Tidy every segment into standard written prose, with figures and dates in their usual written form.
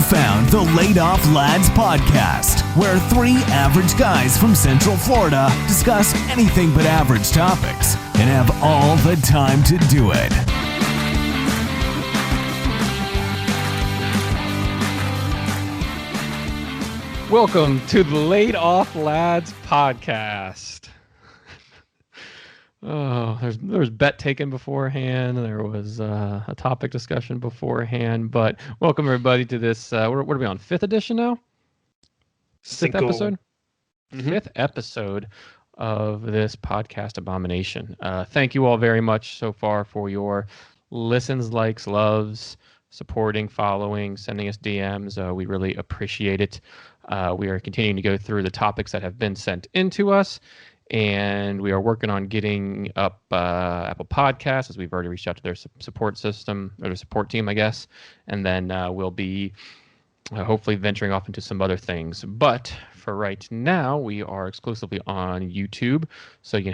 found the Laid Off Lads podcast, where three average guys from Central Florida discuss anything but average topics and have all the time to do it. Welcome to the Laid Off Lads podcast. Oh, there was bet taken beforehand. There was a topic discussion beforehand. But welcome everybody to this. What are we on? Fifth edition now? Fifth episode. Mm-hmm. Fifth episode of this podcast abomination. Thank you all very much so far for your listens, likes, loves, supporting, following, sending us DMs. We really appreciate it. We are continuing to go through the topics that have been sent into us. And we are working on getting up Apple Podcasts, as we've already reached out to their support system, or their support team, I guess. And then we'll be hopefully venturing off into some other things. But for right now, we are exclusively on YouTube. So you can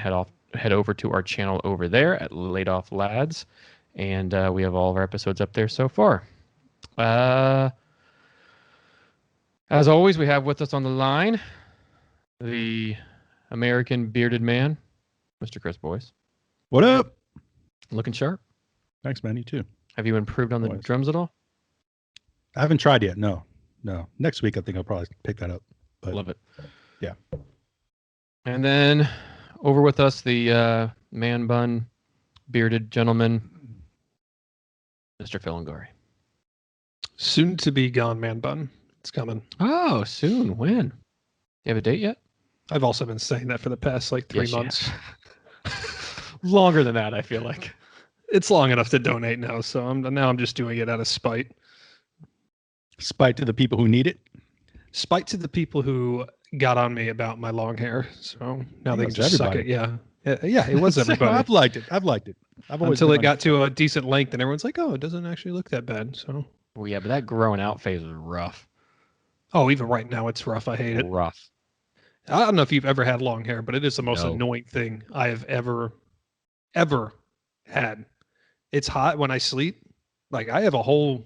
head over to our channel over there at Laid Off Lads. And we have all of our episodes up there so far. As always, we have with us on the line the American bearded man, Mr. Chris Boyce. What up? Looking sharp. Thanks, man. You too. Have you improved on the drums at all? I haven't tried yet. No. Next week, I think I'll probably pick that up. But love it. Yeah. And then over with us, the man bun, bearded gentleman, Mr. Phil Ngari. Soon to be gone, man bun. It's coming. Oh, soon. When? You have a date yet? I've also been saying that for the past like 3 months. Longer than that, I feel like. It's long enough to donate now, so I'm just doing it out of spite. Spite to the people who need it? Spite to the people who got on me about my long hair. So now they can just suck it. Yeah, it was everybody. I've liked it. Until it got to a decent length and everyone's like, oh, it doesn't actually look that bad. So. Well, yeah, but that growing out phase was rough. Oh, even right now it's rough. I hate it. Rough. I don't know if you've ever had long hair, but it is the most annoying thing I have ever had. It's hot when I sleep. Like, I have a whole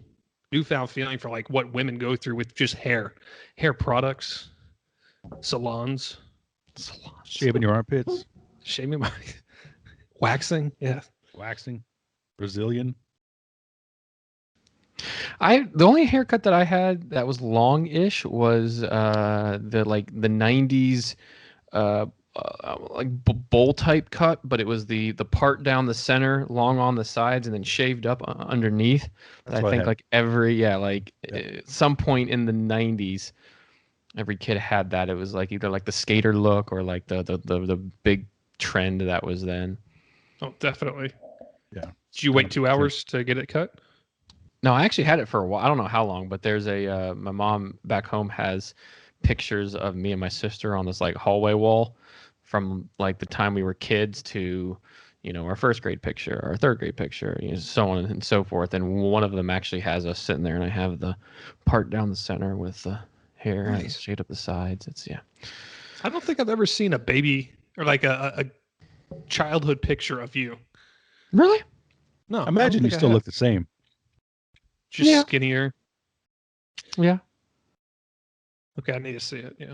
newfound feeling for like what women go through with just hair products, salons, shaving your armpits, shaving my waxing. Yeah. Waxing, Brazilian. The only haircut that I had that was long-ish was the 90s bowl type cut, but it was the part down the center, long on the sides, and then shaved up underneath. I think at some point in the 90s, every kid had that. It was like either like the skater look or like the big trend that was then. Oh, definitely. Yeah. Did you wait 2 hours to get it cut? No, I actually had it for a while. I don't know how long, but there's my mom back home has pictures of me and my sister on this like hallway wall from like the time we were kids to, our first grade picture, our third grade picture, so on and so forth. And one of them actually has us sitting there, and I have the part down the center with the hair and shade up the sides. I don't think I've ever seen a baby or like a childhood picture of you. Really? No. I imagine you still look the same. Just skinnier. Yeah. Okay, I need to see it. Yeah.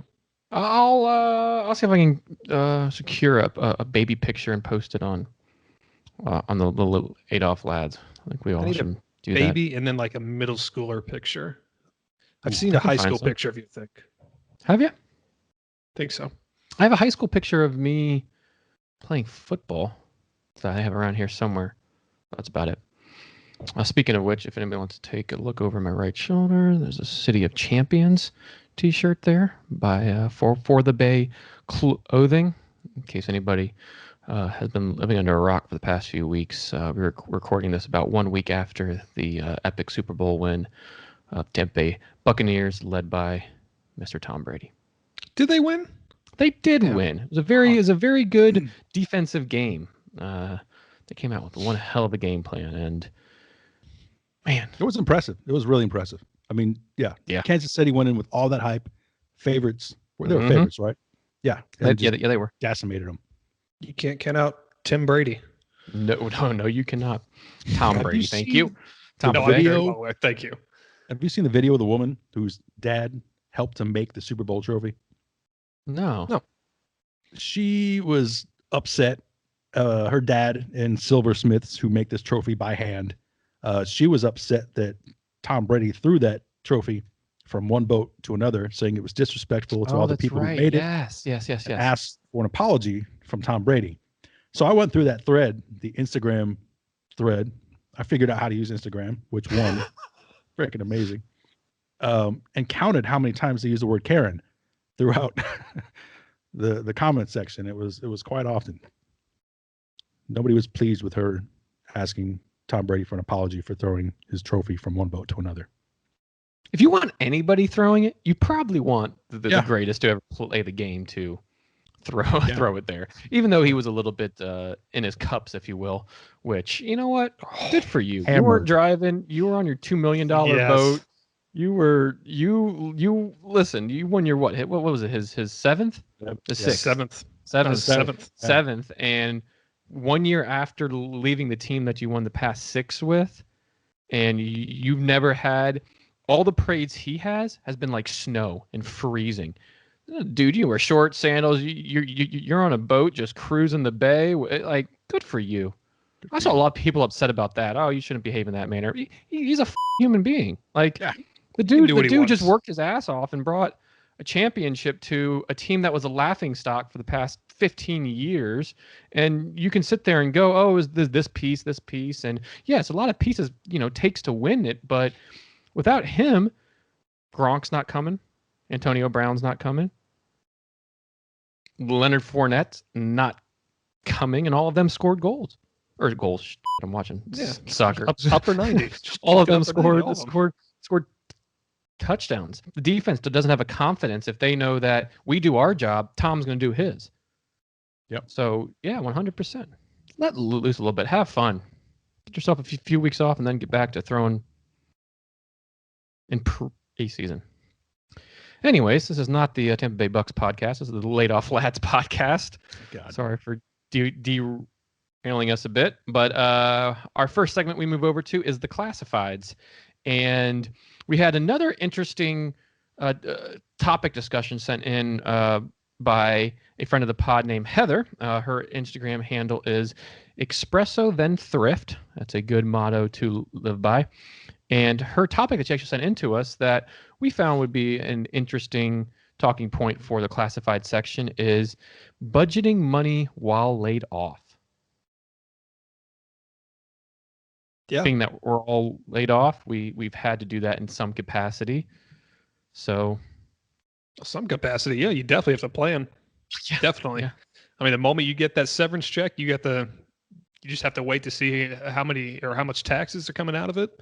I'll see if I can secure a baby picture and post it on the little Laid Off Lads. I think we all should do that. Baby and then like a middle schooler picture. I've seen a high school picture of you, I think. Have you? Think so. I have a high school picture of me playing football that I have around here somewhere. That's about it. Speaking of which, if anybody wants to take a look over my right shoulder, there's a City of Champions t-shirt there by For the Bay Clothing. In case anybody has been living under a rock for the past few weeks, we were recording this about 1 week after the epic Super Bowl win of Tampa Bay Buccaneers, led by Mr. Tom Brady. Did they win? They did win. It was a very good defensive game. They came out with one hell of a game plan, and man, it was impressive. It was really impressive. I mean, yeah. Kansas City went in with all that hype. Favorites. They were favorites, right? Yeah. Yeah, they were. Decimated them. You can't count out Tim Brady. No, you cannot. Tom Brady, thank you. Tom Brady. Thank you. Have you seen the video of the woman whose dad helped to make the Super Bowl trophy? No. She was upset. Her dad and silversmiths who make this trophy by hand. She was upset that Tom Brady threw that trophy from one boat to another, saying it was disrespectful to all the people who made it. Yes. Asked for an apology from Tom Brady. So I went through that thread, the Instagram thread. I figured out how to use Instagram, which one, freaking amazing. And counted how many times they used the word Karen throughout the comment section. It was quite often. Nobody was pleased with her asking Tom Brady for an apology for throwing his trophy from one boat to another. If you want anybody throwing it, you probably want the greatest to ever play the game to throw it there. Even though he was a little bit in his cups, if you will, which, you know what? Good for you. Hammered. You weren't driving. You were on your $2 million boat. You listen, you won your what was it? His seventh? The sixth. Seventh. And 1 year after leaving the team that you won the past 6 with, and you've never had all the parades he has been like snow and freezing. Dude, you wear short sandals. You're on a boat just cruising the bay. Like, good for you. I saw a lot of people upset about that. Oh, you shouldn't behave in that manner. He's a human being. Like, the dude just worked his ass off and brought a championship to a team that was a laughing stock for the past 15 years. And you can sit there and go, oh, is this piece. And yes, a lot of pieces, takes to win it. But without him, Gronk's not coming. Antonio Brown's not coming. Leonard Fournette's not coming. And all of them scored goals. Or goals. I'm watching soccer. Upper 90s. All of them scored touchdowns. The defense doesn't have a confidence if they know that we do our job, Tom's going to do his. Yep. So, 100%. Let loose a little bit. Have fun. Get yourself a few weeks off and then get back to throwing in preseason. Anyways, this is not the Tampa Bay Bucks podcast. This is the Laid Off Lads podcast. God. Sorry for derailing us a bit. But our first segment we move over to is the classifieds. And we had another interesting topic discussion sent in by a friend of the pod named Heather. Her Instagram handle is Espresso Then Thrift. That's a good motto to live by. And her topic that she actually sent in to us that we found would be an interesting talking point for the classified section is budgeting money while laid off. Yeah. Being that we're all laid off, we've had to do that in some capacity. So, some capacity, you definitely have to plan. Yeah. Definitely. Yeah. I mean, the moment you get that severance check, you just have to wait to see how much taxes are coming out of it,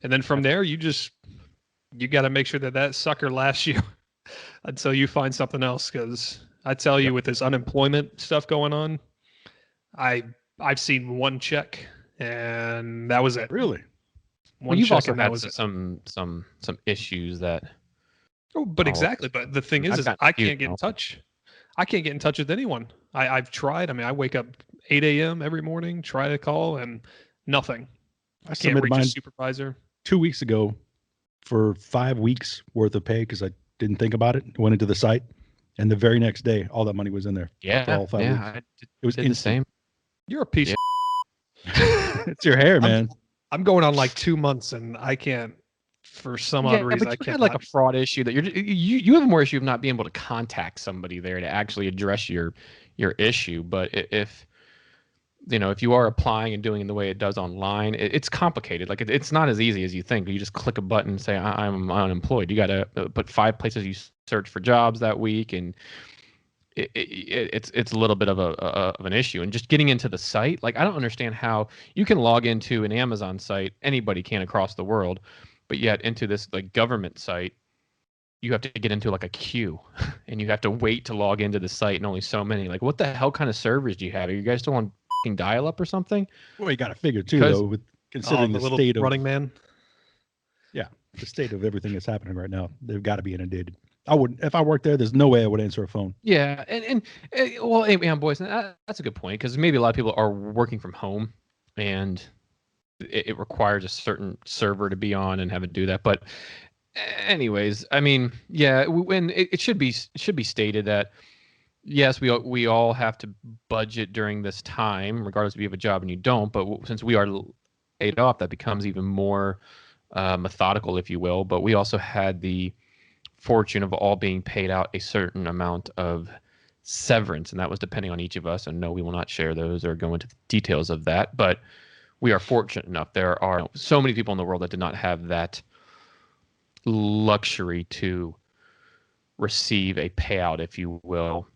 and then from there, you got to make sure that sucker lasts you until you find something else. Because I tell you, with this unemployment stuff going on, I've seen one check. And that was it. Really? You've also had some issues that. Oh, but exactly. But the thing is I can't get in touch. I can't get in touch with anyone. I've tried. I mean, I wake up 8 a.m. every morning, try to call, and nothing. I can't reach a supervisor. 2 weeks ago for 5 weeks worth of pay because I didn't think about it. Went into the site, and the very next day, all that money was in there. Yeah, for all 5 weeks. It was the same. You're a piece of it's your hair, man. I'm going on like 2 months and I can't, for some odd reason, I can't. Had like a fraud issue that you have a more issue of not being able to contact somebody there to actually address your issue. But if you are applying and doing it the way it does online, it's complicated. Like it's not as easy as you think. You just click a button and say I'm unemployed. You got to put 5 places you search for jobs that week, and it's a little bit of an issue. And just getting into the site, like I don't understand how you can log into an Amazon site, anybody can across the world, but yet into this like government site, you have to get into like a queue and you have to wait to log into the site, and only so many. Like, what the hell kind of servers do you have? Are you guys still on dial-up or something? Well, you got to figure too, though, with considering the state of Running Man. Yeah, the state of everything that's happening right now, they've got to be inundated. I wouldn't, if I worked there, there's no way I would answer a phone. Yeah. And boys, that's a good point, because maybe a lot of people are working from home and it requires a certain server to be on and have it do that. But anyways, I mean, yeah, when it should be stated that yes, we all have to budget during this time, regardless if you have a job and you don't. But since we are laid off, that becomes even more methodical, if you will. But we also had the fortune of all being paid out a certain amount of severance, and that was depending on each of us. And no, we will not share those or go into the details of that. But we are fortunate enough. There are so many people in the world that did not have that luxury to receive a payout, if you will,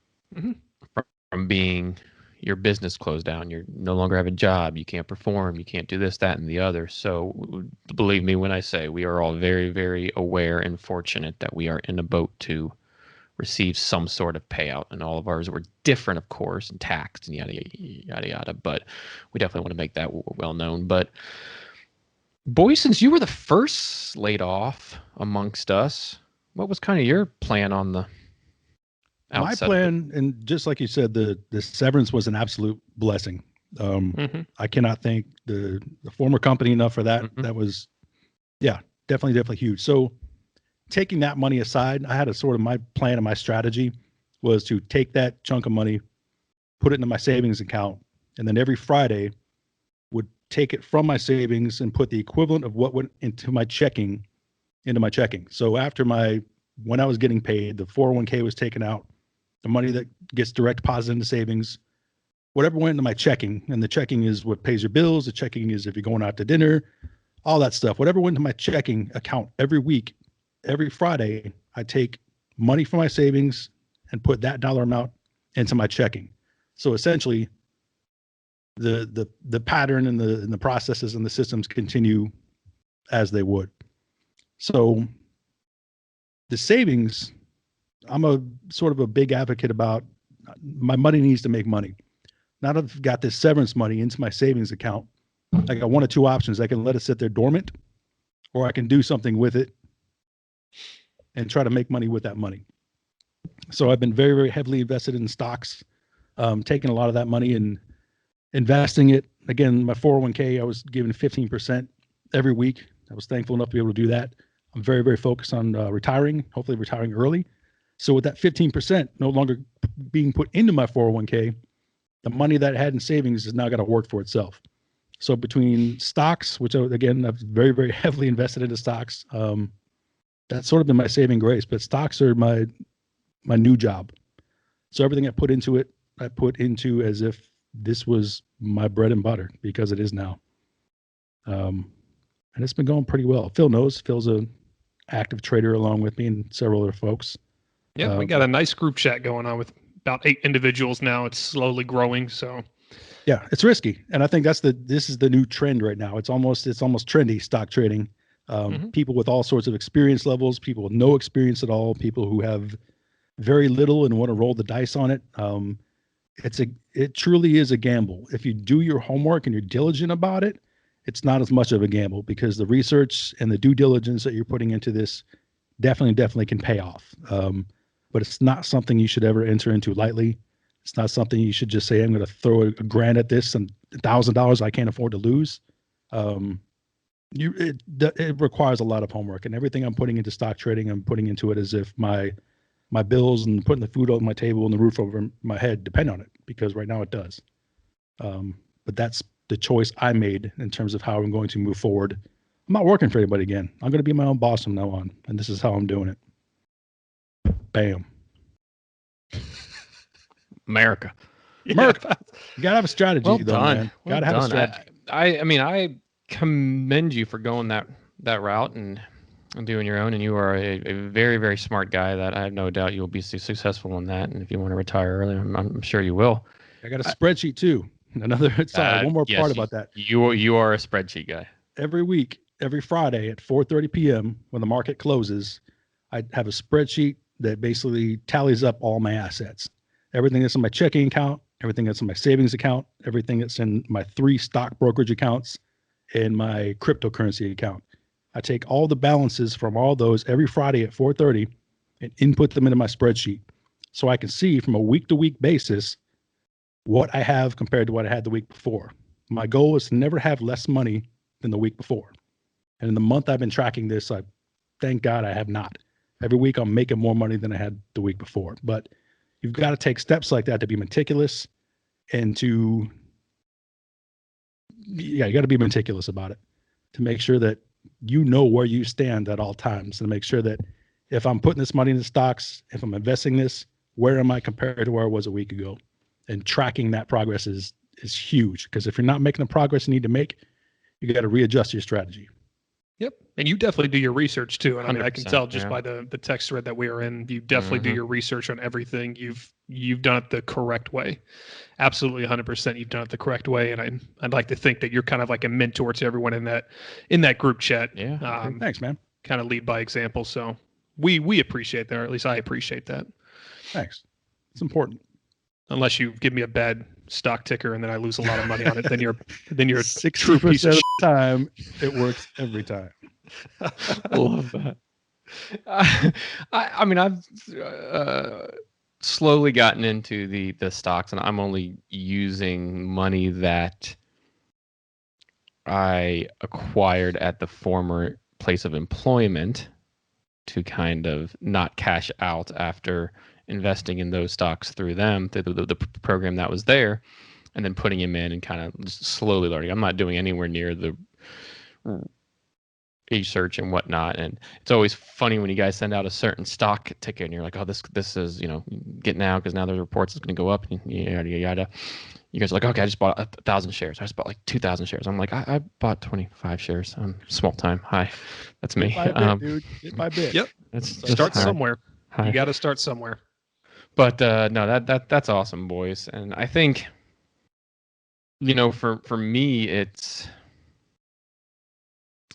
from being your business closed down. You're no longer have a job. You can't perform. You can't do this, that, and the other. So believe me when I say we are all very, very aware and fortunate that we are in a boat to receive some sort of payout. And all of ours were different, of course, and taxed and yada, yada, yada. But we definitely want to make that well known. But boys, since you were the first laid off amongst us, what was kind of your plan on the my plan? And just like you said, the severance was an absolute blessing. I cannot thank the former company enough for that. That was, yeah, definitely huge. So taking that money aside, I had a sort of my plan and my strategy was to take that chunk of money, put it into my savings account, and then every Friday would take it from my savings and put the equivalent of what went into my checking. So after when I was getting paid, the 401k was taken out, the money that gets direct deposited into savings, whatever went into my checking, and the checking is what pays your bills. The checking is if you're going out to dinner, all that stuff, whatever went into my checking account every week, every Friday, I take money from my savings and put that dollar amount into my checking. So essentially the pattern and the processes and the systems continue as they would. So the savings, I'm a sort of a big advocate about my money needs to make money. Now that I've got this severance money into my savings account, I got one or two options. I can let it sit there dormant, or I can do something with it and try to make money with that money. So I've been very, very heavily invested in stocks, taking a lot of that money and investing it. Again, my 401k, I was given 15% every week. I was thankful enough to be able to do that. I'm very, very focused on retiring, hopefully retiring early. So with that 15% no longer being put into my 401k, the money that I had in savings has now got to work for itself. So between stocks, which again, I've very, very heavily invested into stocks, that's sort of been my saving grace, but stocks are my new job. So everything I put into it, I put into as if this was my bread and butter, because it is now. And it's been going pretty well. Phil knows. Phil's an active trader along with me and several other folks. Yeah, we got a nice group chat going on with about 8 individuals now. It's slowly growing. So yeah, it's risky. And I think this is the new trend right now. It's almost trendy, stock trading. People with all sorts of experience levels, people with no experience at all, people who have very little and want to roll the dice on it. It truly is a gamble. If you do your homework and you're diligent about it, it's not as much of a gamble, because the research and the due diligence that you're putting into this definitely can pay off. But it's not something you should ever enter into lightly. It's not something you should just say, I'm going to throw a grand at this and $1,000 I can't afford to lose. It requires a lot of homework, and everything I'm putting into stock trading, I'm putting into it as if my bills and putting the food on my table and the roof over my head depend on it, because right now it does. But that's the choice I made in terms of how I'm going to move forward. I'm not working for anybody again. I'm going to be my own boss from now on, and this is how I'm doing it. Bam. America. You gotta have a strategy. Well though, done. Man. Well Gotta have a done. strategy. I mean, I commend you for going that route and doing your own. And you are a very, very smart guy that I have no doubt you will be successful in that. And if you want to retire early, I'm sure you will. I got a spreadsheet too. One more part about that. You are a spreadsheet guy. Every week, every Friday at 4:30 p.m. when the market closes, I have a spreadsheet that basically tallies up all my assets. Everything that's in my checking account, everything that's in my savings account, everything that's in my 3 stock brokerage accounts, and my cryptocurrency account. I take all the balances from all those every Friday at 4:30 and input them into my spreadsheet, so I can see from a week-to-week basis what I have compared to what I had the week before. My goal is to never have less money than the week before. And in the month I've been tracking this, thank God I have not. Every week I'm making more money than I had the week before. But you've got to take steps like that to be meticulous and you got to be meticulous about it to make sure that you know where you stand at all times, and make sure that if I'm putting this money into stocks, if I'm investing this, where am I compared to where I was a week ago? And tracking that progress is huge, because if you're not making the progress you need to make, you got to readjust your strategy. Yep. And you definitely do your research too. And I mean, I can 100%, tell just yeah. by the text thread that we are in, you definitely do your research on everything. You've done it the correct way. Absolutely 100%. You've done it the correct way. And I'd like to think that you're kind of like a mentor to everyone in that group chat. Yeah. Thanks, man. Kind of lead by example. So we appreciate that, or at least I appreciate that. Thanks. It's important. Unless you give me a bad stock ticker and then I lose a lot of money on it, then you're a 60% true piece of of the time, it works every time. Love that. I mean, I've slowly gotten into the stocks, and I'm only using money that I acquired at the former place of employment to kind of not cash out after investing in those stocks through them, through the program that was there, and then putting them in and kind of just slowly learning. I'm not doing anywhere near the research and whatnot. And it's always funny when you guys send out a certain stock ticker and you're like, oh, this is, get now, because now there's reports it's going to go up and yada, yada, yada. You guys are like, okay, I just bought 1,000 shares. I just bought like 2,000 shares. I'm like, I bought 25 shares. I'm small time. Hi, that's me. Bit by bit, dude. Bit by bit. Yep. Start somewhere. You got to start somewhere. But no, that's awesome, boys. And I think, for me, it's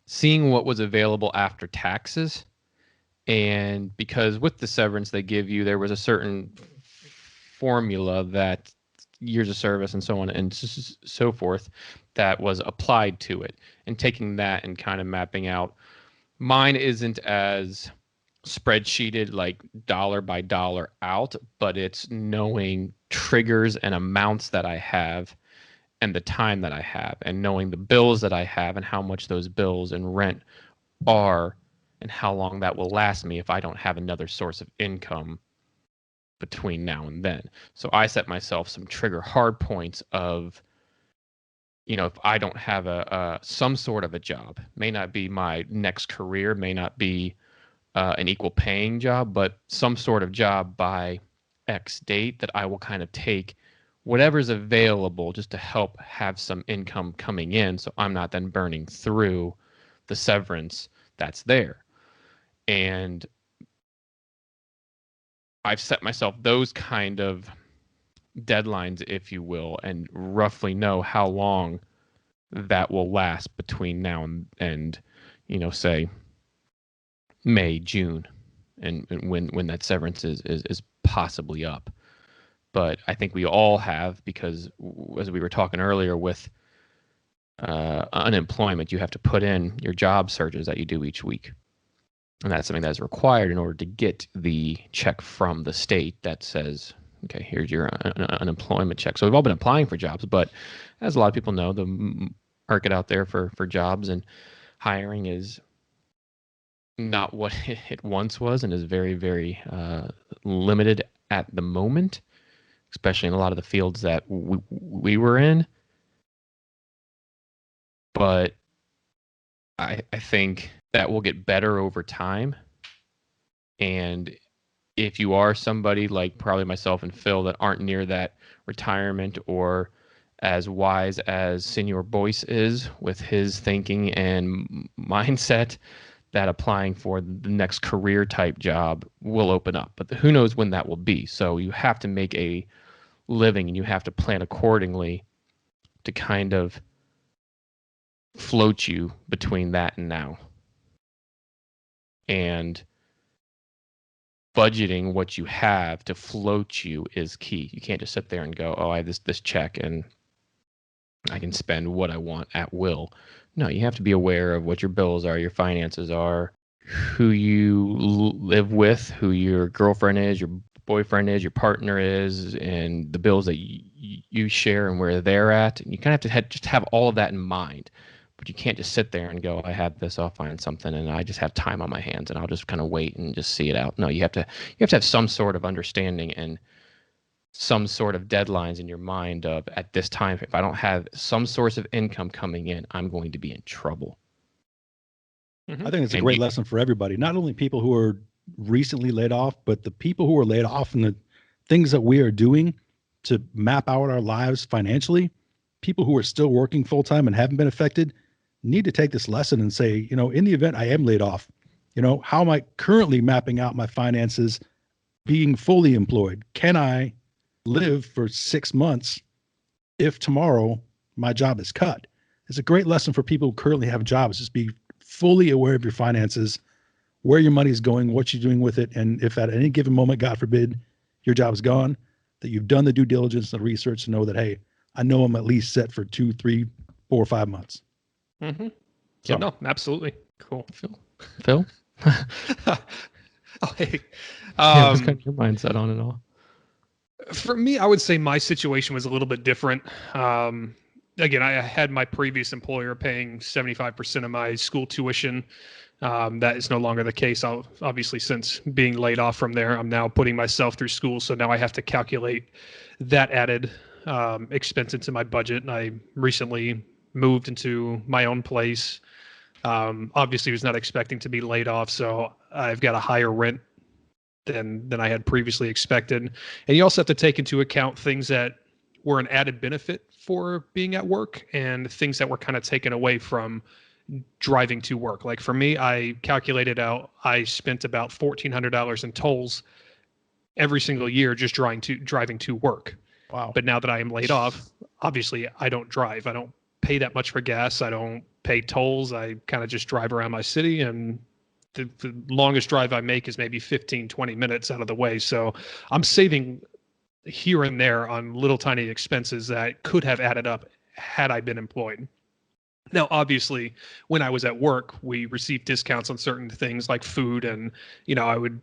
seeing what was available after taxes. And because with the severance they give you, there was a certain formula that years of service and so on and so forth that was applied to it, and taking that and kind of mapping out. Mine isn't as spreadsheeted like dollar by dollar out, but it's knowing triggers and amounts that I have and the time that I have, and knowing the bills that I have and how much those bills and rent are and how long that will last me if I don't have another source of income between now and then. So I set myself some trigger hard points of, if I don't have some sort of a job, may not be my next career, may not be an equal paying job, but some sort of job by X date, that I will kind of take whatever's available just to help have some income coming in, so I'm not then burning through the severance that's there. And I've set myself those kind of deadlines, if you will, and roughly know how long that will last between now and say May, June, and when that severance is possibly up. But I think we all have, because as we were talking earlier with unemployment, you have to put in your job searches that you do each week. And that's something that's required in order to get the check from the state that says, okay, here's your unemployment check. So we've all been applying for jobs, but as a lot of people know, the market out there for jobs and hiring is not what it once was, and is very, very limited at the moment, especially in a lot of the fields that we were in. But I think that will get better over time. And if you are somebody like probably myself and Phil that aren't near that retirement or as wise as Senor Boyce is with his thinking and mindset, that applying for the next career type job will open up. But who knows when that will be. So you have to make a living and you have to plan accordingly to kind of float you between that and now. And budgeting what you have to float you is key. You can't just sit there and go, oh, I have this check and I can spend what I want at will. No, you have to be aware of what your bills are, your finances are, who you live with, who your girlfriend is, your boyfriend is, your partner is, and the bills that you share and where they're at. And you kind of have to just have all of that in mind But you can't just sit there and go, I have this, I'll find something, and I just have time on my hands, and I'll just kind of wait and just see it out. No, you have to have some sort of understanding and some sort of deadlines in your mind of, at this time, if I don't have some source of income coming in, I'm going to be in trouble. I think it's a great lesson for everybody, not only people who are recently laid off, but the people who are laid off and the things that we are doing to map out our lives financially. People who are still working full time and haven't been affected need to take this lesson and say, in the event I am laid off, how am I currently mapping out my finances being fully employed? Can I live for 6 months if tomorrow my job is cut? It's a great lesson for people who currently have jobs. Just be fully aware of your finances, where your money is going, what you're doing with it. And if at any given moment, God forbid, your job is gone, that you've done the due diligence and research to know that, hey, I know I'm at least set for 2, 3, 4, 5 months. Mm-hmm. So, no, absolutely. Cool. Phil? Oh, hey. What's kind of your mindset on it all? For me, I would say my situation was a little bit different. Again, I had my previous employer paying 75% of my school tuition. That is no longer the case. Obviously, since being laid off from there, I'm now putting myself through school. So now I have to calculate that added expense into my budget. And I recently moved into my own place. Obviously, was not expecting to be laid off. So I've got a higher rent than I had previously expected. And you also have to take into account things that were an added benefit for being at work and things that were kind of taken away from driving to work. Like for me, I calculated out, I spent about $1,400 in tolls every single year just driving to work. Wow. But now that I am laid off, obviously I don't drive. I don't pay that much for gas. I don't pay tolls. I kind of just drive around my city, and the longest drive I make is maybe 15, 20 minutes out of the way. So I'm saving here and there on little tiny expenses that could have added up had I been employed. Now, obviously, when I was at work, we received discounts on certain things like food, and I would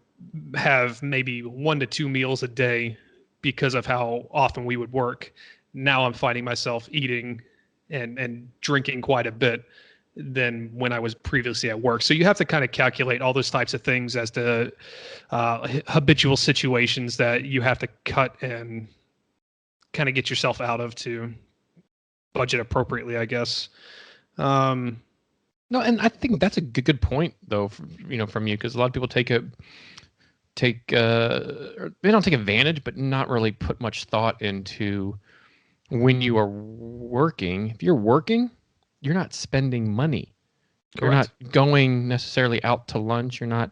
have maybe 1 to 2 meals a day because of how often we would work. Now I'm finding myself eating and drinking quite a bit than when I was previously at work. So you have to kind of calculate all those types of things as to habitual situations that you have to cut and kind of get yourself out of to budget appropriately, I guess. No, and I think that's a good point, though, from you, because a lot of people they don't take advantage, but not really put much thought into when you are working. If you're working, you're not spending money. Correct. You're not going necessarily out to lunch. You're not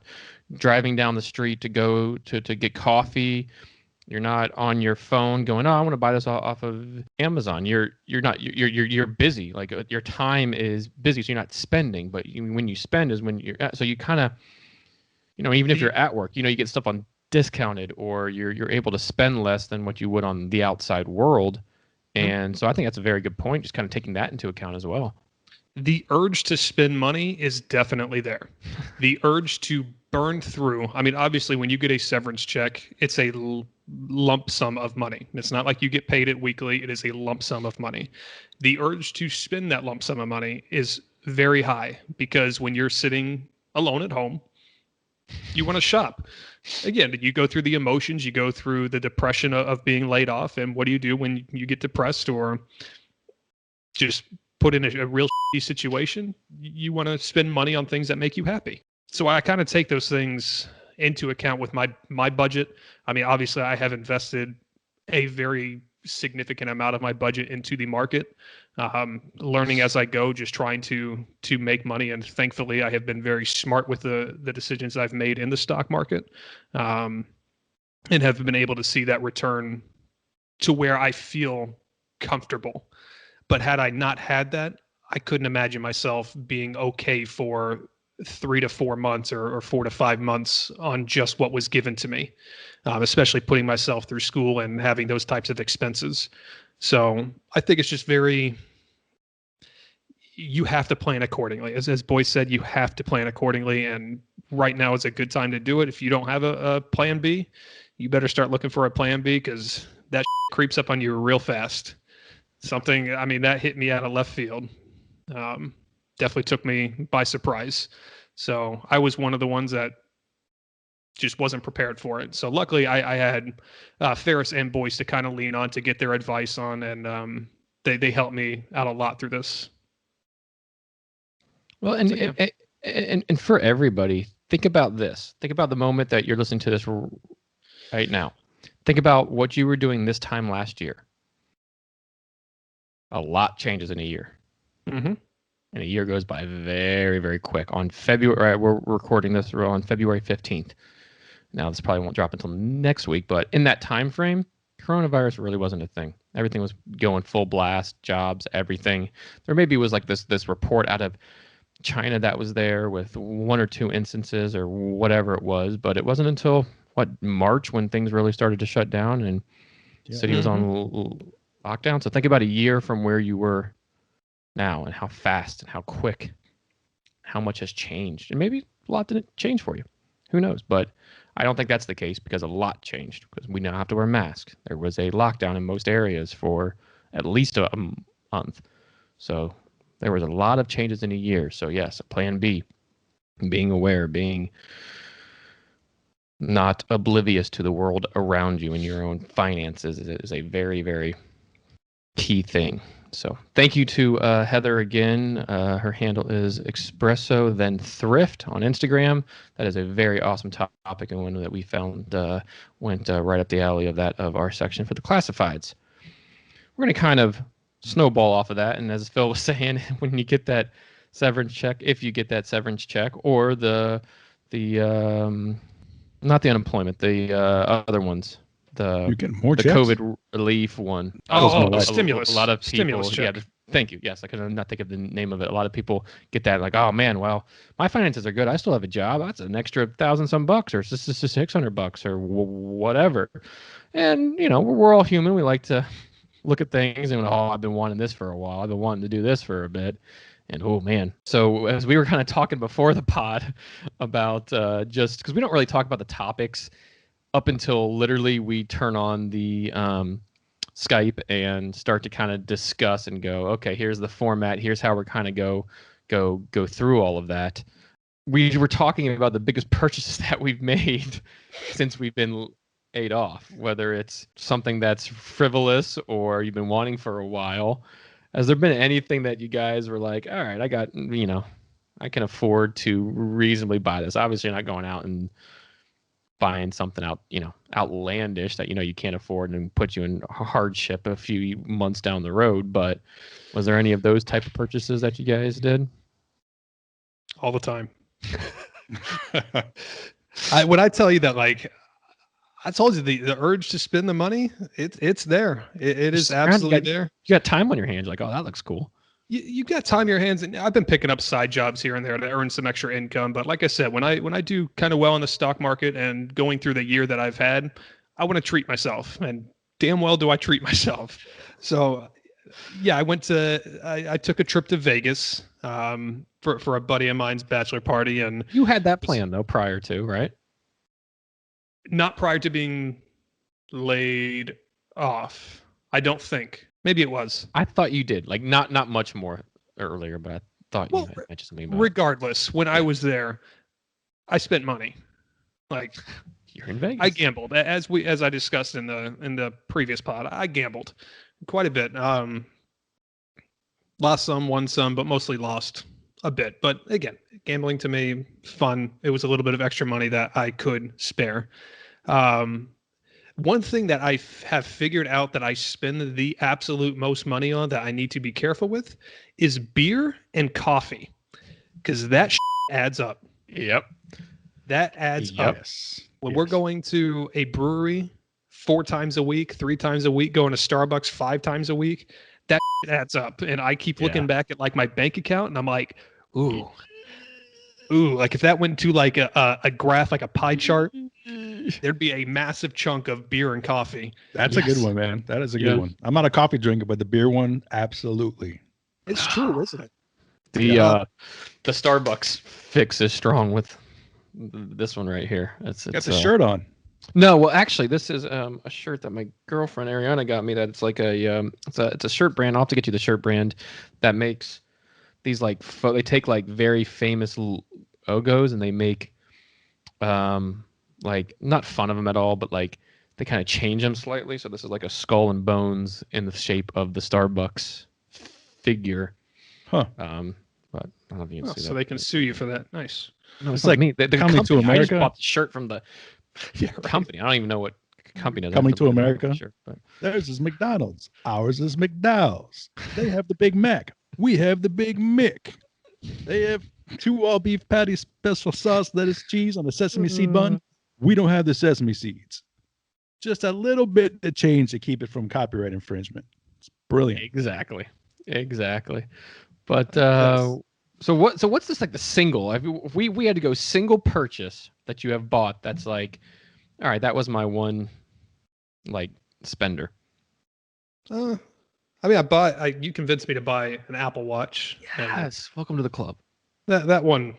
driving down the street to go to get coffee. You're not on your phone going, oh, I want to buy this off of Amazon. You're busy. Like your time is busy, so you're not spending. But when you spend is when you're so you kind of, even if you're at work, you get stuff on discounted, or you're able to spend less than what you would on the outside world. And so I think that's a very good point, just kind of taking that into account as well. The urge to spend money is definitely there. The urge to burn through. I mean, obviously, when you get a severance check, it's a lump sum of money. It's not like you get paid it weekly. It is a lump sum of money. The urge to spend that lump sum of money is very high, because when you're sitting alone at home, you want to shop. Again, you go through the emotions, you go through the depression of being laid off. And what do you do when you get depressed or just put in a real shitty situation? You want to spend money on things that make you happy. So I kind of take those things into account with my budget. I mean, obviously, I have invested a very significant amount of my budget into the market, learning as I go, just trying to make money. And thankfully, I have been very smart with the decisions I've made in the stock market, and have been able to see that return to where I feel comfortable. But had I not had that, I couldn't imagine myself being okay for 3 to 4 months or 4 to 5 months on just what was given to me, especially putting myself through school and having those types of expenses. So I think it's just you have to plan accordingly. As Boyce said, you have to plan accordingly. And right now is a good time to do it. If you don't have a plan B, you better start looking for a plan B, because that creeps up on you real fast. Something, I mean, that hit me out of left field. definitely took me by surprise. So I was one of the ones that just wasn't prepared for it. So luckily I had Ferris and Boyce to kind of lean on to get their advice on, and they helped me out a lot through this. Well, and for everybody, think about this. Think about the moment that you're listening to this right now. Think about what you were doing this time last year. A lot changes in a year. Mm-hmm. And a year goes by very, very quick. On February, we're recording this on February 15th. Now, this probably won't drop until next week, but in that time frame, coronavirus really wasn't a thing. Everything was going full blast, jobs, everything. There maybe was like this report out of China that was there with 1 or 2 instances or whatever it was, but it wasn't until March when things really started to shut down and the city was on lockdown. So think about a year from where you were now and how fast and how quick, how much has changed. And maybe a lot didn't change for you. Who knows? But I don't think that's the case because a lot changed because we now have to wear masks. There was a lockdown in most areas for at least a month. So there was a lot of changes in a year. So yes, plan B, being aware, being not oblivious to the world around you and your own finances is a very, very key thing. So thank you to Heather again. Her handle is Espresso Then Thrift on Instagram. That is a very awesome topic and one that we found went right up the alley of our section for the classifieds. We're going to kind of snowball off of that. And as Phil was saying, when you get that severance check, if you get that severance check or the not the unemployment, the other ones. You get more the checks? COVID relief one. The stimulus. A lot of people. Stimulus check. Thank you. Yes, I could not think of the name of it. A lot of people get that like, oh man, well, my finances are good. I still have a job. That's an extra $1,000 or just $600 or whatever. And you know, we're all human. We like to look at things and I've been wanting this for a while. I've been wanting to do this for a bit. And oh man. So as we were kind of talking before the pod about just because we don't really talk about the topics up until literally we turn on the Skype and start to kind of discuss and go, okay, here's the format. Here's how we're kind of go through all of that. We were talking about the biggest purchases that we've made since we've been laid off, whether it's something that's frivolous or you've been wanting for a while. Has there been anything that you guys were like, all right, I got, I can afford to reasonably buy this? Obviously, you're not going out and buying something outlandish that you can't afford and put you in hardship a few months down the road. But was there any of those type of purchases that you guys did? All the time. When I tell you that, like, I told you the urge to spend the money, it's there. It is absolutely there. You got time on your hands. Like, oh, that looks cool. You got time in your hands, and I've been picking up side jobs here and there to earn some extra income. But like I said, when I do kind of well in the stock market and going through the year that I've had, I want to treat myself, and damn well do I treat myself. So, yeah, I took a trip to Vegas for a buddy of mine's bachelor party, and you had that plan though prior to, right? Not prior to being laid off. I don't think. Maybe it was. I thought you did. Like not much more earlier, but I thought you had mentioned something about regardless, when I was there, I spent money. Like you're in Vegas. I gambled. As I discussed in the previous pod, I gambled quite a bit. Lost some, won some, but mostly lost a bit. But again, gambling to me, fun. It was a little bit of extra money that I could spare. One thing that I have figured out that I spend the absolute most money on that I need to be careful with is beer and coffee, because that adds up. Yep. That adds up. When we're going to a brewery 4 times a week, 3 times a week, going to Starbucks 5 times a week, that adds up. And I keep looking back at like my bank account and I'm like, ooh, like if that went to like a graph, like a pie chart, there'd be a massive chunk of beer and coffee. That's a good one, man. That is a good one. I'm not a coffee drinker, but the beer one, absolutely. It's true, isn't it? The Starbucks fix is strong with this one right here. It's got the shirt on. No, well, actually, this is a shirt that my girlfriend Ariana got me. That it's like it's a shirt brand. I'll have to get you the shirt brand that makes these like they take like very famous logos and they make like not fun of them at all, but like they kind of change them slightly. So this is like a skull and bones in the shape of the Starbucks figure. Huh. But I don't know if you can see so that. they can sue you for that. Nice. No, It's not like me. The Coming to company, I just America. bought the shirt from the Yeah, right. company. I don't even know what company does. Coming to America. Shirt, but Theirs is McDonald's. Ours is McDowell's. They have the Big Mac. We have the Big Mick. They have 2 all beef patties, special sauce, lettuce, cheese on a sesame seed bun. We don't have the sesame seeds. Just a little bit to change to keep it from copyright infringement. It's brilliant. Exactly. But Yes. so what's this like the single? If we had to go single purchase that you have bought, that's like, all right, that was my one like spender. I mean, you convinced me to buy an Apple Watch. and Yes, welcome to the club. That one,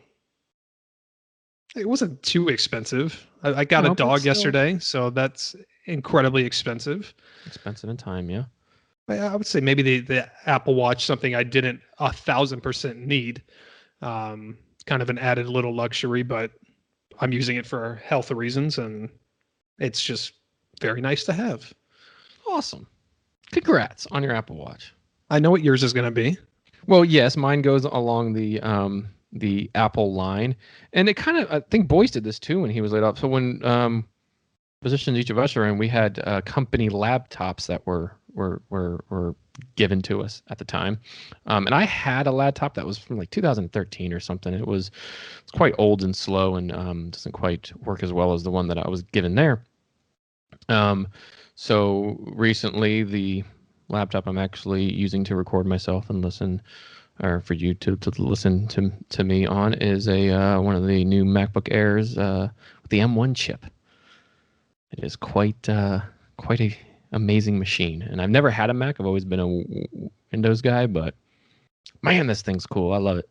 it wasn't too expensive. I got No, a but dog still. yesterday, so that's incredibly expensive. Expensive in time, yeah. I would say maybe the Apple Watch, something I didn't 1,000% need. Kind of an added little luxury, but I'm using it for health reasons, and it's just very nice to have. Awesome. Congrats on your Apple Watch. I know what yours is going to be. Well, yes, mine goes along the Apple line, and it kind of, I think Boyce did this too when he was laid off. So when positions each of us are in, we had company laptops that were given to us at the time, and I had a laptop that was from like 2013 or something. It's quite old and slow, and doesn't quite work as well as the one that I was given there. So recently, the laptop I'm actually using to record myself and listen, or for you to listen to me on, is one of the new MacBook Airs with the M1 chip. It is quite a amazing machine, and I've never had a Mac. I've always been a Windows guy, but man, this thing's cool. I love it.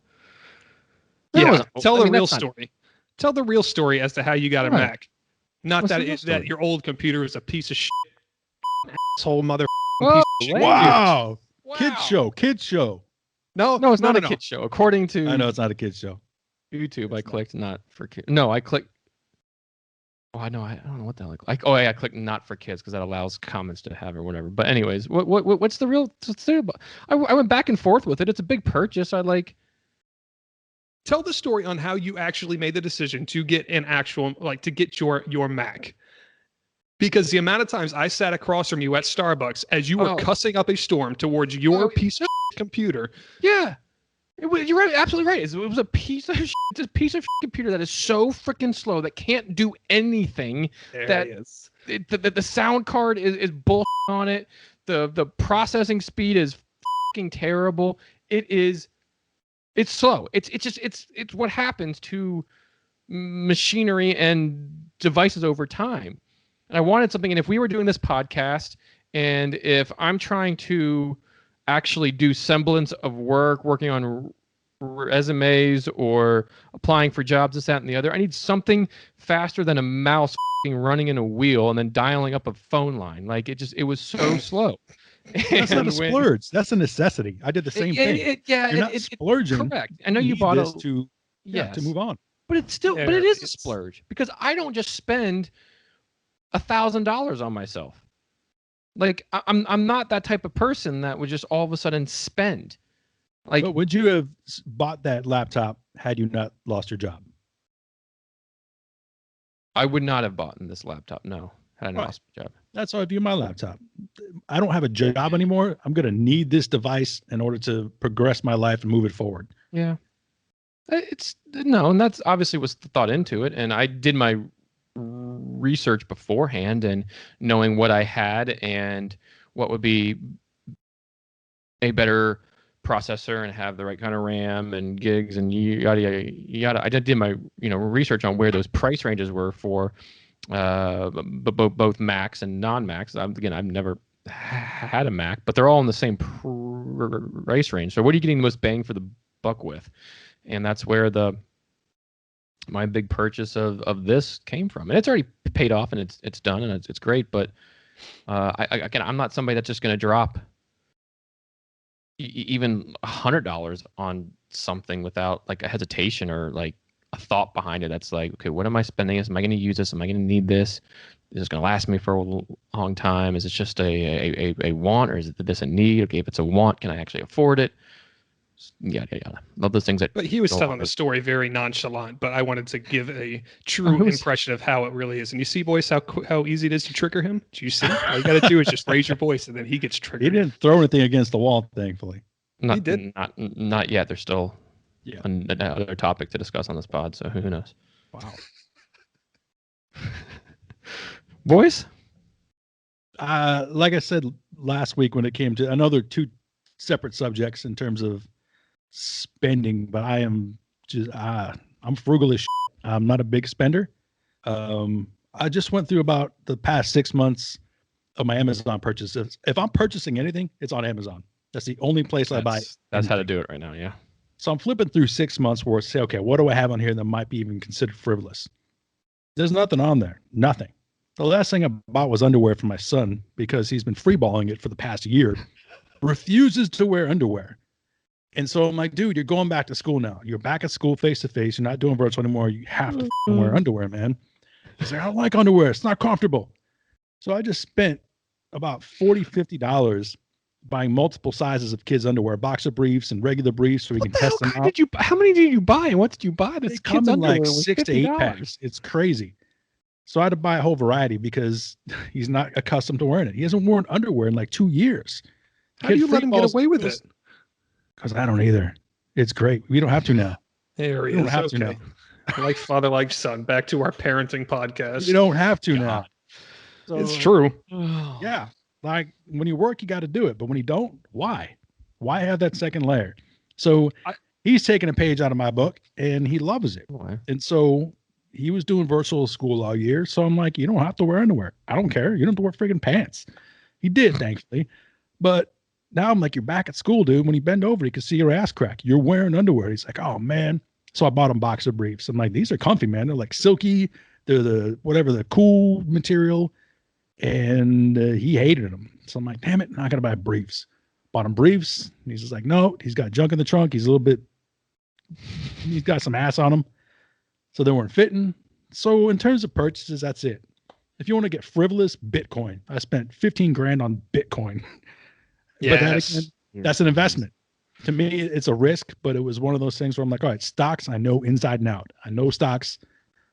Tell the real that's not- story. Tell the real story as to how you got a Right. Mac. Not What's the that real that story? your old computer is a piece of shit, asshole mother. Whoa, piece of shit. Larry. Wow. Wow. Kids show. No, No, it's not a no. kid show. According to I know it's not a kids show. YouTube, I It's not. clicked not for kids. No, I clicked. Oh, I know. I don't know what that like. Oh, yeah, I clicked not for kids because that allows comments to have or whatever. But anyways, what's the real? I went back and forth with it. It's a big purchase. Tell the story on how you actually made the decision to get an actual, to get your Mac. Because the amount of times I sat across from you at Starbucks as you were cussing up a storm towards your piece of shit computer. Yeah. You're right, absolutely right. It was a piece of shit, this piece of shit computer that is so freaking slow that can't do anything. There it is. The sound card is bullshit on it. The processing speed is fucking terrible. It's slow. It's what happens to machinery and devices over time. And I wanted something, and if we were doing this podcast, and if I'm trying to actually do semblance of working on resumes or applying for jobs, this, that, and the other, I need something faster than a mouse running in a wheel and then dialing up a phone line. It was so slow. That's not a splurge. That's a necessity. I did the same thing. You're not splurging. Correct. I know you need bought this to to move on. but it's still, but it is a splurge because I don't just spend $1,000 on myself. Like I'm not that type of person that would just all of a sudden spend. Like, But would you have bought that laptop had you not lost your job? I would not have bought this laptop. No, had I not Right. lost my job. That's how I view my laptop. I don't have a job anymore. I'm going to need this device in order to progress my life and move it forward. Yeah. And that's obviously was thought into it. And I did my research beforehand and knowing what I had and what would be a better processor and have the right kind of RAM and gigs and yada yada yada. I did my research on where those price ranges were for both Macs and non-Macs. I've never had a Mac, but they're all in the same price range. So what are you getting the most bang for the buck with? And that's where my big purchase of this came from. And it's already paid off and it's done and it's great. But I'm not somebody that's just going to drop even $100 on something without like a hesitation or like a thought behind it. That's like, okay, what am I spending this? Am I going to use this? Am I going to need this? Is this going to last me for a long time? Is it just a want, or is it this a need? Okay, if it's a want, can I actually afford it? Yada yada. Love those things. But he was telling the story very nonchalant. But I wanted to give a true impression of how it really is. And you see, boys, how easy it is to trigger him. Do you see? All you got to do is just raise your voice, and then he gets triggered. He didn't throw anything against the wall, thankfully. He did not yet. There's still another topic to discuss on this pod. So who knows? Wow. Boys, like I said last week when it came to another two separate subjects in terms of spending, but I am just I'm frugal as shit. I'm not a big spender. I just went through about the past 6 months of my Amazon purchases. If I'm purchasing anything, it's on Amazon. That's the only place I buy. That's how to do it right now. Yeah. So I'm flipping through 6 months where I say, okay, what do I have on here that might be even considered frivolous? There's nothing on there. Nothing. The last thing I bought was underwear for my son because he's been freeballing it for the past year. Refuses to wear underwear. And so I'm like, dude, you're going back to school now. You're back at school face to face. You're not doing virtual anymore. You have to wear underwear, man. He's like, I don't like underwear. It's not comfortable. So I just spent about $40, $50 buying multiple sizes of kids' underwear, boxer briefs and regular briefs, so we can test them out. How many did you buy? And what did you buy? They come in like 6 to 8 packs. It's crazy. So I had to buy a whole variety because he's not accustomed to wearing it. He hasn't worn underwear in like 2 years. How do you let him get away with it? Because I don't either. It's great. We don't have to now. There he is. We don't have to now. Like father, like son. Back to our parenting podcast. You don't have to now. So, it's true. Yeah. Like when you work, you got to do it. But when you don't, why? Why have that second layer? So he's taking a page out of my book and he loves it. Why? And so he was doing virtual school all year. So I'm like, you don't have to wear underwear. I don't care. You don't have to wear friggin' pants. He did, thankfully. But now I'm like, you're back at school, dude. When you bend over, you can see your ass crack. You're wearing underwear. He's like, oh, man. So I bought him boxer briefs. I'm like, these are comfy, man. They're like silky. They're the cool material. And he hated them. So I'm like, damn it. I'm not going to buy briefs. Bought him briefs. And he's just like, no, he's got junk in the trunk. He's got some ass on him. So they weren't fitting. So in terms of purchases, that's it. If you want to get frivolous, Bitcoin. I spent 15 grand on Bitcoin. Yes. But that again, that's an investment. To me, it's a risk, but it was one of those things where I'm like, all right, stocks, I know inside and out. I know stocks.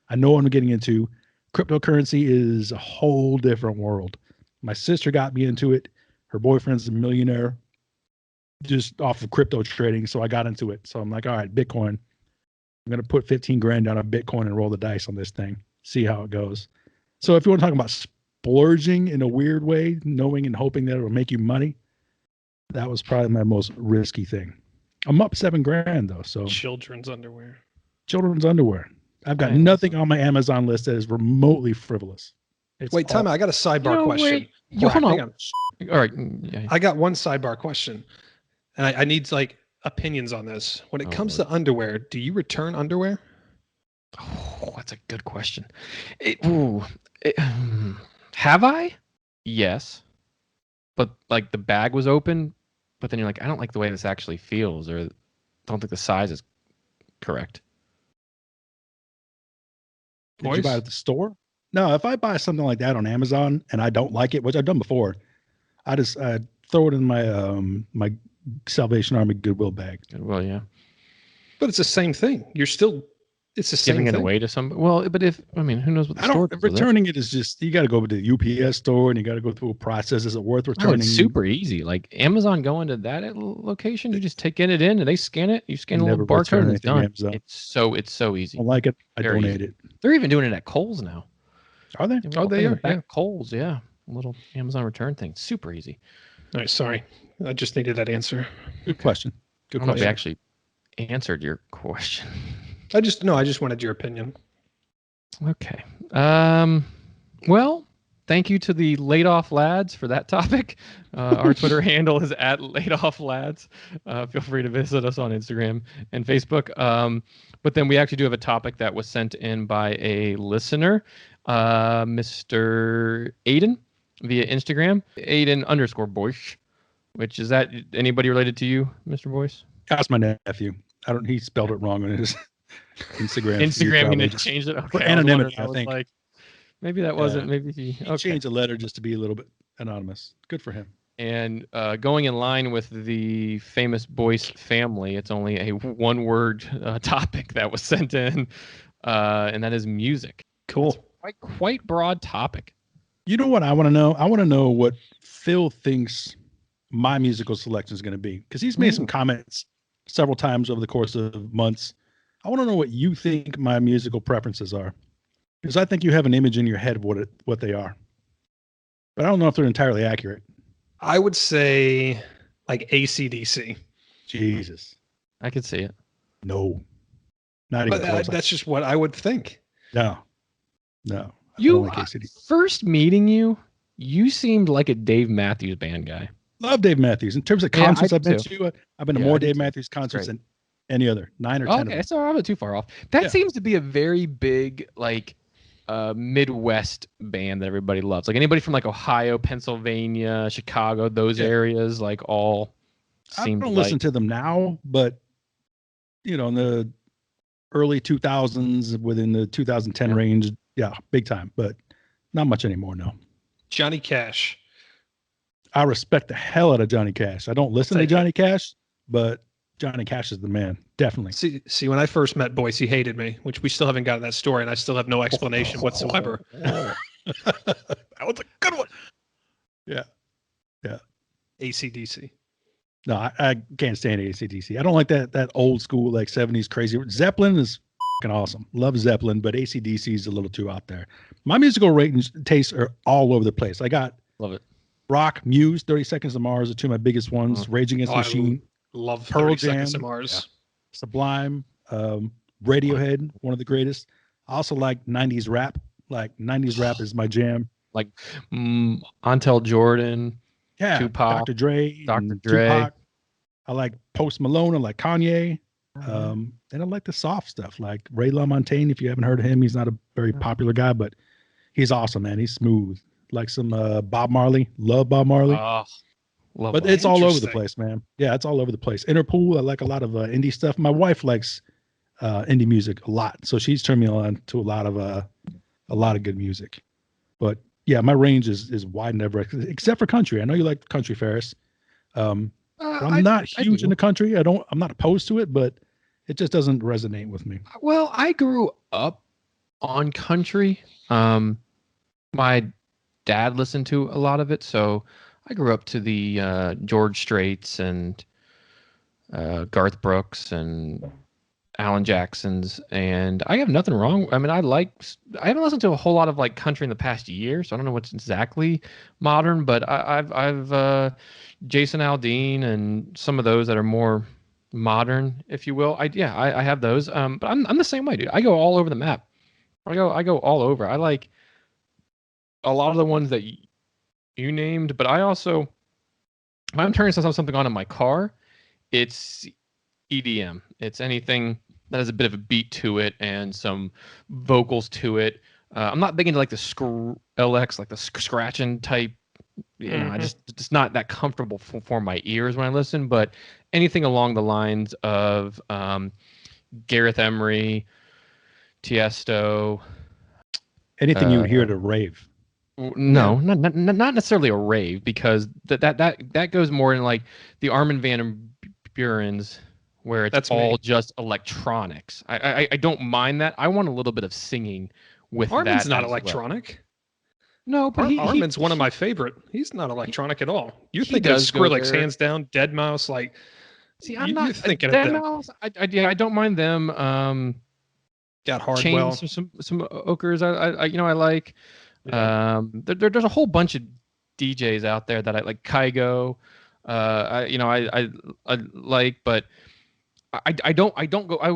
I know what I'm getting into. Cryptocurrency is a whole different world. My sister got me into it. Her boyfriend's a millionaire just off of crypto trading. So I got into it. So I'm like, all right, Bitcoin. I'm going to put 15 grand down on Bitcoin and roll the dice on this thing. See how it goes. So if you want to talk about splurging in a weird way, knowing and hoping that it will make you money, that was probably my most risky thing. I'm up 7 grand though. So children's underwear. I've got nothing on my Amazon list that is remotely frivolous. Wait, time out. I got a sidebar question. Hold on. All right. Yeah. I got one sidebar question, and I need like opinions on this. When it comes to underwear, do you return underwear? Oh, that's a good question. Have I? Yes. But like the bag was open, but then you're like, I don't like the way this actually feels, or don't think the size is correct. Did you buy it at the store? No, if I buy something like that on Amazon and I don't like it, which I've done before, I just throw it in my my Salvation Army Goodwill bag. Well, yeah. But it's the same thing. It's the same thing. Giving it away to somebody. Well, but who knows what the store does? Returning it is just, you got to go to the UPS store and you got to go through a process. Is it worth returning? It's super easy. Like Amazon going to that location, you just take it in and they scan it. You scan a little barcode and it's done. It's so easy. I like it. I donate it. They're even doing it at Kohl's now. Are they? Oh, they are. At Kohl's, yeah. A little Amazon return thing. Super easy. All right, sorry. I just needed that answer. Good question. I don't know if you actually answered your question. I just wanted your opinion. Okay. Well, thank you to the Laid Off Lads for that topic. Our Twitter handle is at Laid Off Lads. Feel free to visit us on Instagram and Facebook. But then we actually do have a topic that was sent in by a listener, Mr. Aiden, via Instagram, Aiden _Bush. Which is that anybody related to you, Mr. Boyce? That's my nephew. He spelled it wrong on his Instagram. Instagram, you need to just change it. for Okay, anonymity, I I was think. like, maybe that wasn't. Maybe he. He Okay. changed the letter just to be a little bit anonymous. Good for him. And going in line with the famous Boyce family, it's only a one-word topic that was sent in, and that is music. Cool. Quite broad topic. You know what I want to know? I want to know what Phil thinks my musical selection is going to be, because he's made some comments several times over the course of months. I want to know what you think my musical preferences are, because I think you have an image in your head of what they are, but I don't know if they're entirely accurate. I would say like AC/DC. Jesus. I could see it. No. Not even But close. that's just what I would think. No. I You don't like AC/DC. first meeting you, you seemed like a Dave Matthews Band guy. Love Dave Matthews. In terms of Yeah, concerts I I've been do to, I've been to Yeah, more I do Dave too. Matthews concerts great. than any other, 9 or 10 of Okay, them. so I'm not too far off. That Yeah. seems to be a very big like Midwest band that everybody loves. Like anybody from like Ohio, Pennsylvania, Chicago, those areas, like all I seem don't listen to them now, but in the early 2000s, within the 2010 range, big time, but not much anymore. No. Johnny Cash. I respect the hell out of Johnny Cash. I don't listen to Thank you. Johnny Cash, but Johnny Cash is the man. Definitely. See, when I first met Boyce, he hated me, which we still haven't gotten that story, and I still have no explanation whatsoever. That was a good one. Yeah. AC/DC. No, I can't stand AC/DC. I don't like that old school, like 70s crazy. Zeppelin is fucking awesome. Love Zeppelin, but AC/DC is a little too out there. My musical range tastes are all over the place. I got Love it. rock, Muse, 30 Seconds to Mars are two of my biggest ones. Rage Against the Machine, Love Pearl 30 Seconds to Jam. Mars. Sublime, Radiohead, one of the greatest. I also like 90s rap. Like 90s rap is my jam. Like Untitled Jordan, Yeah, Tupac, Dr. Dre, Dr. and Dre. Tupac. I like Post Malone. I like Kanye. And I like the soft stuff, like Ray LaMontagne. If you haven't heard of him, he's not a very popular guy, but he's awesome, man. He's smooth. Like some Bob Marley. Love Bob Marley. Love But that. it's all over the Interesting. place, man. Yeah, it's all over the place. Interpol, I like a lot of indie stuff. My wife likes indie music a lot, so she's turned me on to a lot of good music. But yeah, my range is wide and ever, except for country. I know you like country, Ferris. I'm not huge do. into country. I'm not opposed to it, but it just doesn't resonate with me. Well, I grew up on country. My dad listened to a lot of it, so I grew up to the George Straits and Garth Brooks and Alan Jackson's, and I have nothing wrong. I mean, I haven't listened to a whole lot of like country in the past year, so I don't know what's exactly modern, but I've Jason Aldean and some of those that are more modern, if you will. I have those. But I'm the same way, dude. I go all over the map. I go all over. I like a lot of the ones that you named, but I also, when I'm turning something on in my car, it's EDM. It's anything that has a bit of a beat to it and some vocals to it. I'm not big into like the LX, like the scratching type. I just not that comfortable for my ears when I listen. But anything along the lines of Gareth Emery, Tiesto. Anything you would hear at a rave. No, not necessarily a rave, because that goes more in like the Armin van Buuren's, where it's all just electronics. I don't mind that. I want a little bit of singing with Armin's that. not as electronic. Well. No, but Armin's one of my favorite. He's not electronic at all. You're he thinking of does go Skrillex, there. Hands down, Dead Mouse. Like, See, I'm you're not thinking of them. Mouse. I don't mind them. Got Hardwell. Some Okers. I like. Yeah. There's a whole bunch of DJs out there that I like. Kygo. I like, but I don't go. I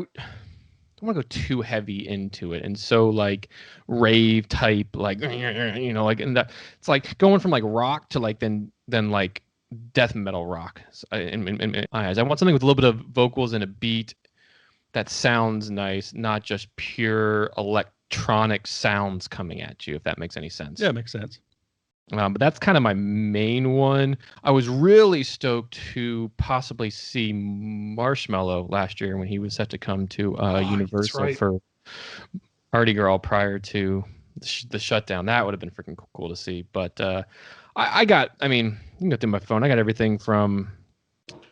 don't want to go too heavy into it, and so like rave type, like like, and that it's like going from like rock to like then like death metal rock. In my eyes, I want something with a little bit of vocals and a beat that sounds nice, not just pure electronic sounds coming at you. If that makes any sense. Yeah, it makes sense. But that's kind of my main one. I was really stoked to possibly see Marshmello last year when he was set to come to Universal for Party Girl prior to the shutdown. That would have been freaking cool to see. But I mean, you can go through my phone. I got everything from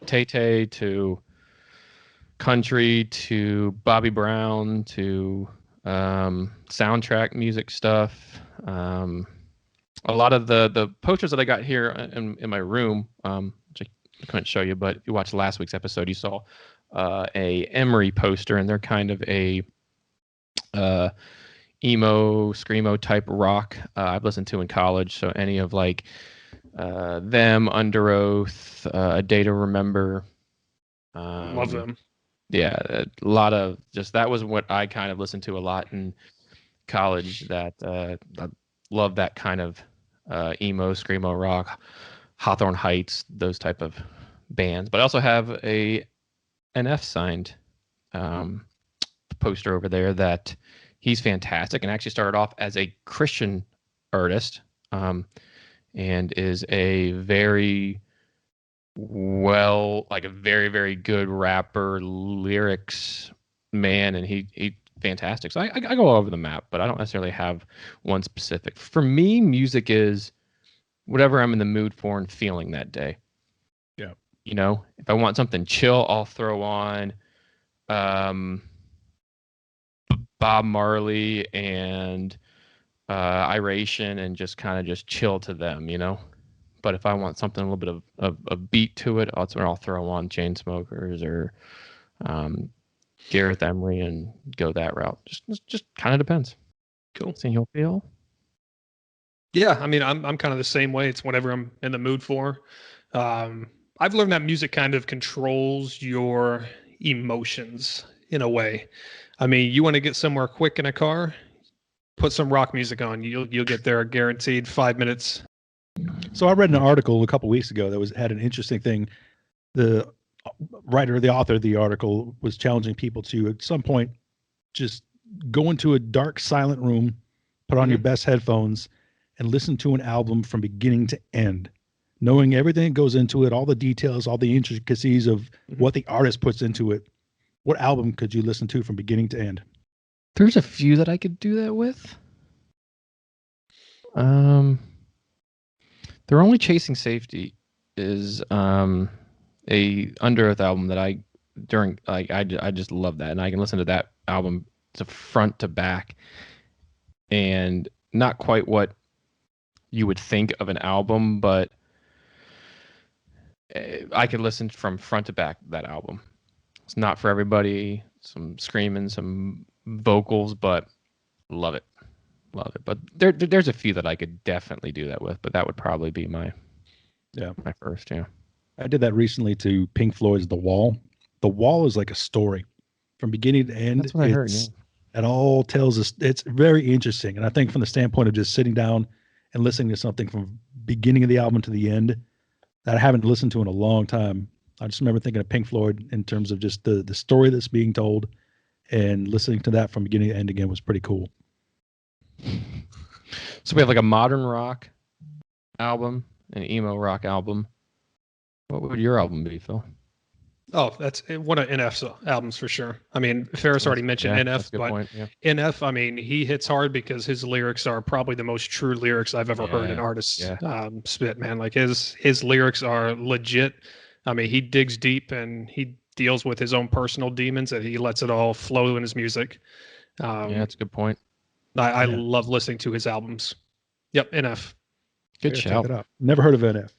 Tay-Tay to country to Bobby Brown to soundtrack music stuff. A lot of the posters that I got here in my room, which I couldn't show you, but if you watched last week's episode, you saw a Emery poster, and they're kind of a emo, screamo type rock I've listened to in college. So any of like them, Under Oath, A Day to Remember. Love them. Yeah, a lot of just that was what I kind of listened to a lot in college. That I love that kind of emo, screamo rock, Hawthorne Heights, those type of bands. But I also have a NF signed poster over there that he's fantastic and actually started off as a Christian artist and is a very very, very good rapper, lyrics man, and he fantastic. So I go all over the map, but I don't necessarily have one specific. For me, music is whatever I'm in the mood for and feeling that day. Yeah. You know, if I want something chill, I'll throw on Bob Marley and Iration and just kind of just chill to them, you know. But if I want something a little bit of a beat to it, that's when I'll throw on Chainsmokers or Gareth Emery and go that route. Just kind of depends. Cool. See how you feel. Yeah, I mean, I'm kind of the same way. It's whatever I'm in the mood for. I've learned that music kind of controls your emotions in a way. I mean, you want to get somewhere quick in a car, put some rock music on. You'll get there guaranteed 5 minutes. So I read an article a couple weeks ago that had an interesting thing. The author of the article was challenging people to at some point just go into a dark, silent room, put on your best headphones, and listen to an album from beginning to end, knowing everything that goes into it, all the details, all the intricacies of what the artist puts into it. What album could you listen to from beginning to end? There's a few that I could do that with. They're Only Chasing Safety is a Under Oath album that I just love that, and I can listen to that album to front to back, and not quite what you would think of an album, but I could listen from front to back that album. It's not for everybody. Some screaming, some vocals, but love it. But there's a few that I could definitely do that with, but that would probably be my first. Yeah, I did that recently to Pink Floyd's The Wall. The Wall is like a story from beginning to end. That's what I heard. It all tells us. It's very interesting, and I think from the standpoint of just sitting down and listening to something from beginning of the album to the end that I haven't listened to in a long time. I just remember thinking of Pink Floyd in terms of just the story that's being told, and listening to that from beginning to end again was pretty cool. So we have like a modern rock album, an emo rock album. What would your album be, Phil? Oh, that's one of NF's albums for sure. I mean, Ferris already mentioned NF, but NF, I mean, he hits hard because his lyrics are probably the most true lyrics I've ever heard an artist spit, man. Like his lyrics are legit. I mean, he digs deep and he deals with his own personal demons and he lets it all flow in his music. That's a good point. I love listening to his albums. Yep, NF. Good shout. Never heard of NF.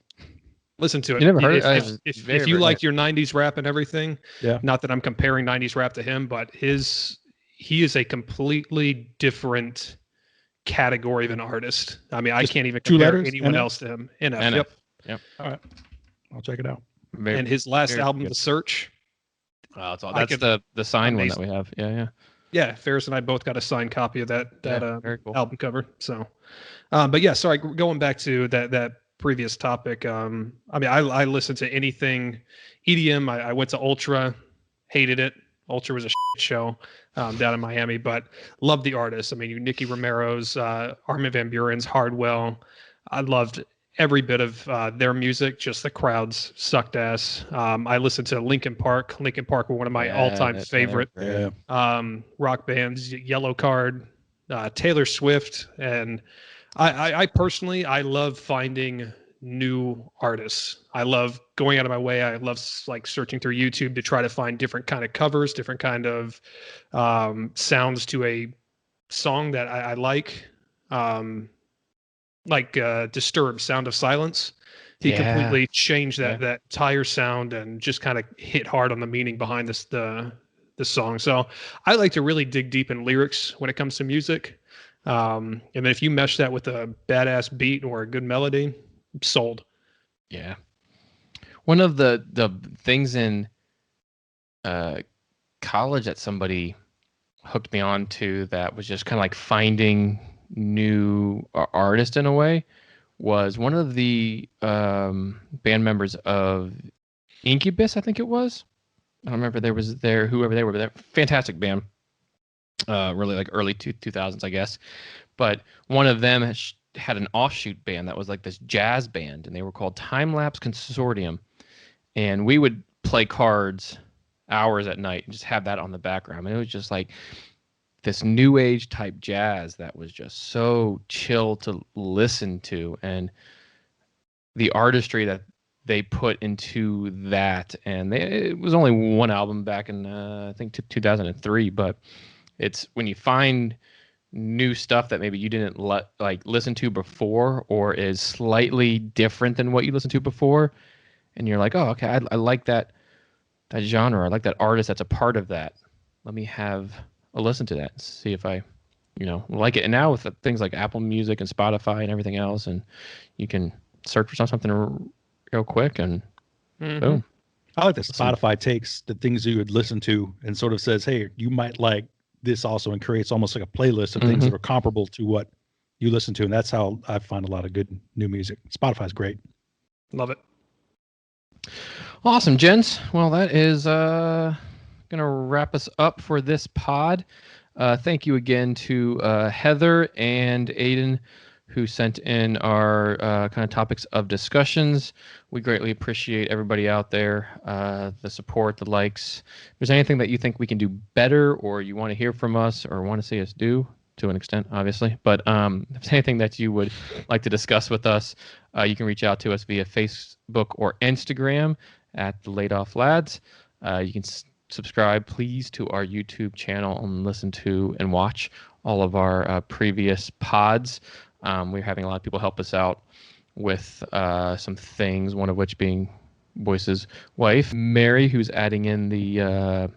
Listen to it. You never heard it? If you like your 90s rap and everything, yeah. Not that I'm comparing 90s rap to him, but he is a completely different category of an artist. I mean, I can't even compare anyone else to him. NF. Yep. All right. I'll check it out. And his last album, good. The Search. That's the signed one that we have. Yeah. Yeah, Ferris and I both got a signed copy of that cool. album cover. So, but yeah, sorry, going back to that previous topic. I mean, I listened to anything EDM. I went to Ultra, hated it. Ultra was a shit show down in Miami, but loved the artists. I mean, Nicky Romero's, Armin van Buren's, Hardwell. I loved every bit of their music. Just the crowds sucked ass. I listened to Linkin Park. Linkin Park were one of my all-time favorite rock bands. Yellow Card, Taylor Swift, and I personally I love finding new artists. I love going out of my way. I love like searching through YouTube to try to find different kind of covers, different kind of sounds to a song that I like Disturbed, Sound of Silence. He completely changed that tire sound and just kind of hit hard on the meaning behind the song. So I like to really dig deep in lyrics when it comes to music. And then if you mesh that with a badass beat or a good melody, sold. Yeah. One of the things in college that somebody hooked me on to that was just kind of like finding new artist in a way was one of the band members of Incubus, I think it was. I don't remember whoever they were, but they're a fantastic band. Really like early 2000s, I guess. But one of them had an offshoot band that was like this jazz band, and they were called Lapse Consortium. And we would play cards hours at night and just have that on the background. And it was just like this new age type jazz that was just so chill to listen to, and the artistry that they put into that. And it was only one album back in I think 2003, but it's when you find new stuff that maybe you didn't listen to before, or is slightly different than what you listened to before, and you're like, oh, okay, I like that genre, I like that artist that's a part of that, let me have a listen to that, see if I like it. And now with things like Apple Music and Spotify and everything else, and you can search for something real quick, and boom. I like that Spotify takes the things you would listen to and sort of says, hey, you might like this also, and creates almost like a playlist of things that are comparable to what you listen to. And that's how I find a lot of good new music. Spotify's great. Love it. Awesome, gents. Well, that is going to wrap us up for this pod. Thank you again to Heather and Aiden, who sent in our kind of topics of discussions. We greatly appreciate everybody out there, the support, the likes. If there's anything that you think we can do better, or you want to hear from us, or want to see us do, to an extent, obviously, but if there's anything that you would like to discuss with us, you can reach out to us via Facebook or Instagram at the Laid Off Lads. You can subscribe, please, to our YouTube channel and listen to and watch all of our previous pods. We're having a lot of people help us out with some things, one of which being Boyce's wife, Mary, who's adding in the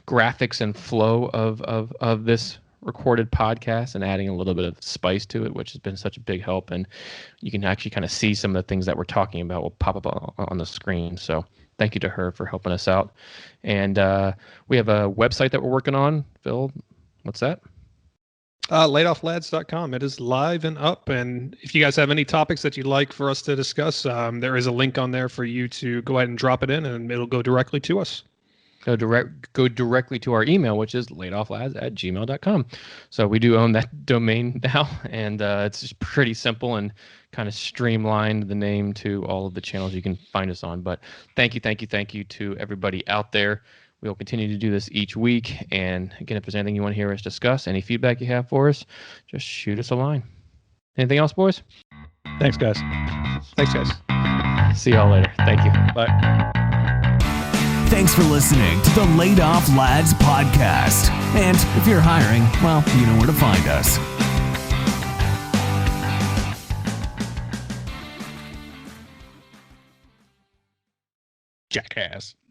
graphics and flow of this recorded podcast and adding a little bit of spice to it, which has been such a big help. And you can actually kind of see some of the things that we're talking about will pop up on the screen. So thank you to her for helping us out. And we have a website that we're working on. Phil, what's that? Layofflads.com. It is live and up. And if you guys have any topics that you'd like for us to discuss, there is a link on there for you to go ahead and drop it in, and it'll go directly to us. Go directly to our email, which is layofflads@gmail.com. So we do own that domain now, and it's just pretty simple and kind of streamlined the name to all of the channels you can find us on. But thank you to everybody out there. We will continue to do this each week. And again, if there's anything you want to hear us discuss, any feedback you have for us, just shoot us a line. Anything else, boys? Thanks, guys. See y'all later. Thank you. Bye. Thanks for listening to the Laid Off Lads podcast. And if you're hiring, well, you know where to find us. Jackass.